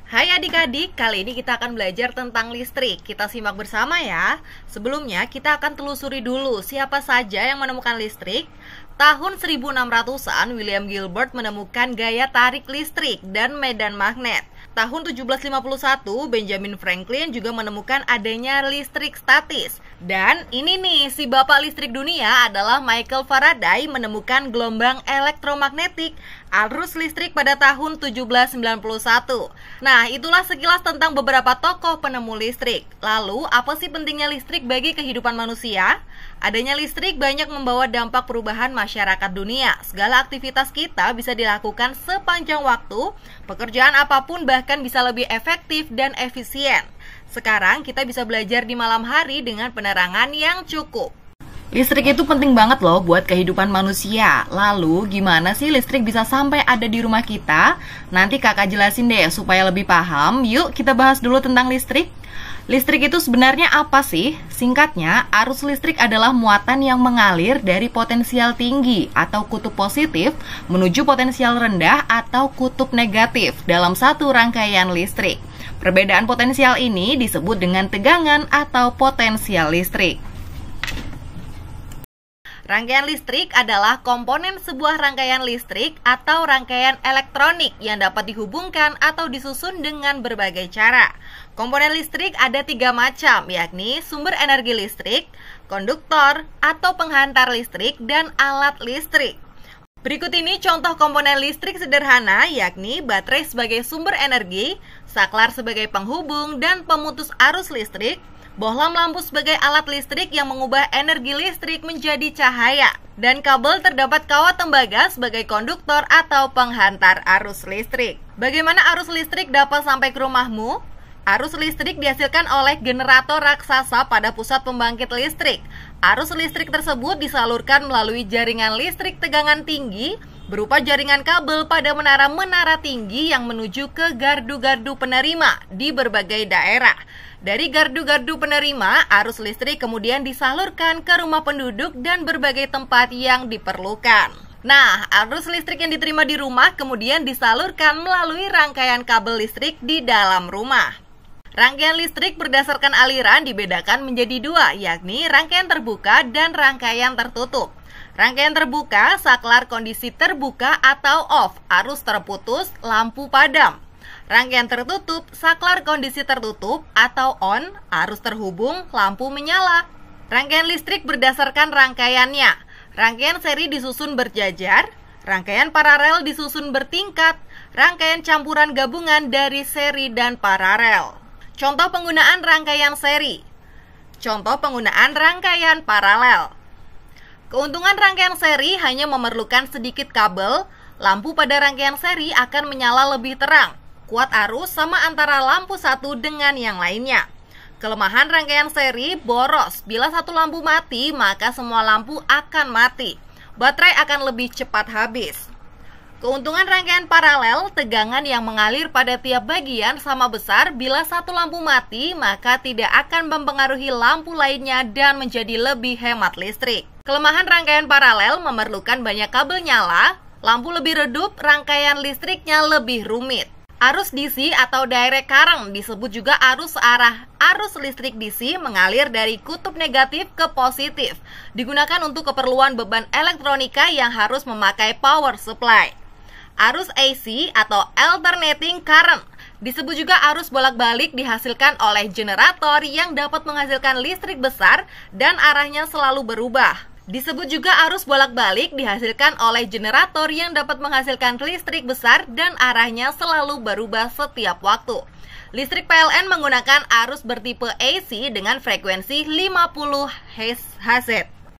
Hai adik-adik, kali ini kita akan belajar tentang listrik. Kita simak bersama ya. Sebelumnya kita akan telusuri dulu siapa saja yang menemukan listrik. Tahun 1600-an William Gilbert menemukan gaya tarik listrik dan medan magnet. Tahun 1751 Benjamin Franklin juga menemukan adanya listrik statis. Dan ini nih, si bapak listrik dunia adalah Michael Faraday menemukan gelombang elektromagnetik arus listrik pada tahun 1791. Nah, itulah sekilas tentang beberapa tokoh penemu listrik. Lalu, apa sih pentingnya listrik bagi kehidupan manusia? Adanya listrik banyak membawa dampak perubahan masyarakat dunia. Segala aktivitas kita bisa dilakukan sepanjang waktu, pekerjaan apapun bahkan bisa lebih efektif dan efisien. Sekarang kita bisa belajar di malam hari dengan penerangan yang cukup. Listrik itu penting banget loh buat kehidupan manusia. Lalu gimana sih listrik bisa sampai ada di rumah kita? Nanti kakak jelasin deh supaya lebih paham. Yuk kita bahas dulu tentang listrik. Listrik itu sebenarnya apa sih? Singkatnya, arus listrik adalah muatan yang mengalir dari potensial tinggi atau kutub positif menuju potensial rendah atau kutub negatif dalam satu rangkaian listrik. Perbedaan potensial ini disebut dengan tegangan atau potensial listrik. Rangkaian listrik adalah komponen sebuah rangkaian listrik atau rangkaian elektronik yang dapat dihubungkan atau disusun dengan berbagai cara. Komponen listrik ada 3 macam, yakni sumber energi listrik, konduktor atau penghantar listrik, dan alat listrik. Berikut ini contoh komponen listrik sederhana, yakni baterai sebagai sumber energi, saklar sebagai penghubung dan pemutus arus listrik, bohlam lampu sebagai alat listrik yang mengubah energi listrik menjadi cahaya, dan kabel terdapat kawat tembaga sebagai konduktor atau penghantar arus listrik. Bagaimana arus listrik dapat sampai ke rumahmu? Arus listrik dihasilkan oleh generator raksasa pada pusat pembangkit listrik. Arus listrik tersebut disalurkan melalui jaringan listrik tegangan tinggi berupa jaringan kabel pada menara-menara tinggi yang menuju ke gardu-gardu penerima di berbagai daerah. Dari gardu-gardu penerima, arus listrik kemudian disalurkan ke rumah penduduk dan berbagai tempat yang diperlukan. Nah, arus listrik yang diterima di rumah kemudian disalurkan melalui rangkaian kabel listrik di dalam rumah. Rangkaian listrik berdasarkan aliran dibedakan menjadi 2, yakni rangkaian terbuka dan rangkaian tertutup. Rangkaian terbuka, saklar kondisi terbuka atau off, arus terputus, lampu padam. Rangkaian tertutup, saklar kondisi tertutup atau on, arus terhubung, lampu menyala. Rangkaian listrik berdasarkan rangkaiannya. Rangkaian seri disusun berjajar, rangkaian paralel disusun bertingkat, rangkaian campuran gabungan dari seri dan paralel. Contoh penggunaan rangkaian seri. Contoh penggunaan rangkaian paralel. Keuntungan rangkaian seri hanya memerlukan sedikit kabel. Lampu pada rangkaian seri akan menyala lebih terang. Kuat arus sama antara lampu satu dengan yang lainnya. Kelemahan rangkaian seri boros. Bila satu lampu mati, maka semua lampu akan mati. Baterai akan lebih cepat habis. Keuntungan rangkaian paralel, tegangan yang mengalir pada tiap bagian sama besar. Bila satu lampu mati, maka tidak akan mempengaruhi lampu lainnya dan menjadi lebih hemat listrik. Kelemahan rangkaian paralel memerlukan banyak kabel nyala, lampu lebih redup, rangkaian listriknya lebih rumit. Arus DC atau direct current disebut juga arus searah. Arus listrik DC mengalir dari kutub negatif ke positif. Digunakan untuk keperluan beban elektronika yang harus memakai power supply. Arus AC atau alternating current disebut juga arus bolak-balik dihasilkan oleh generator yang dapat menghasilkan listrik besar dan arahnya selalu berubah. Disebut juga arus bolak-balik dihasilkan oleh generator yang dapat menghasilkan listrik besar dan arahnya selalu berubah setiap waktu. Listrik PLN menggunakan arus bertipe AC dengan frekuensi 50 Hz.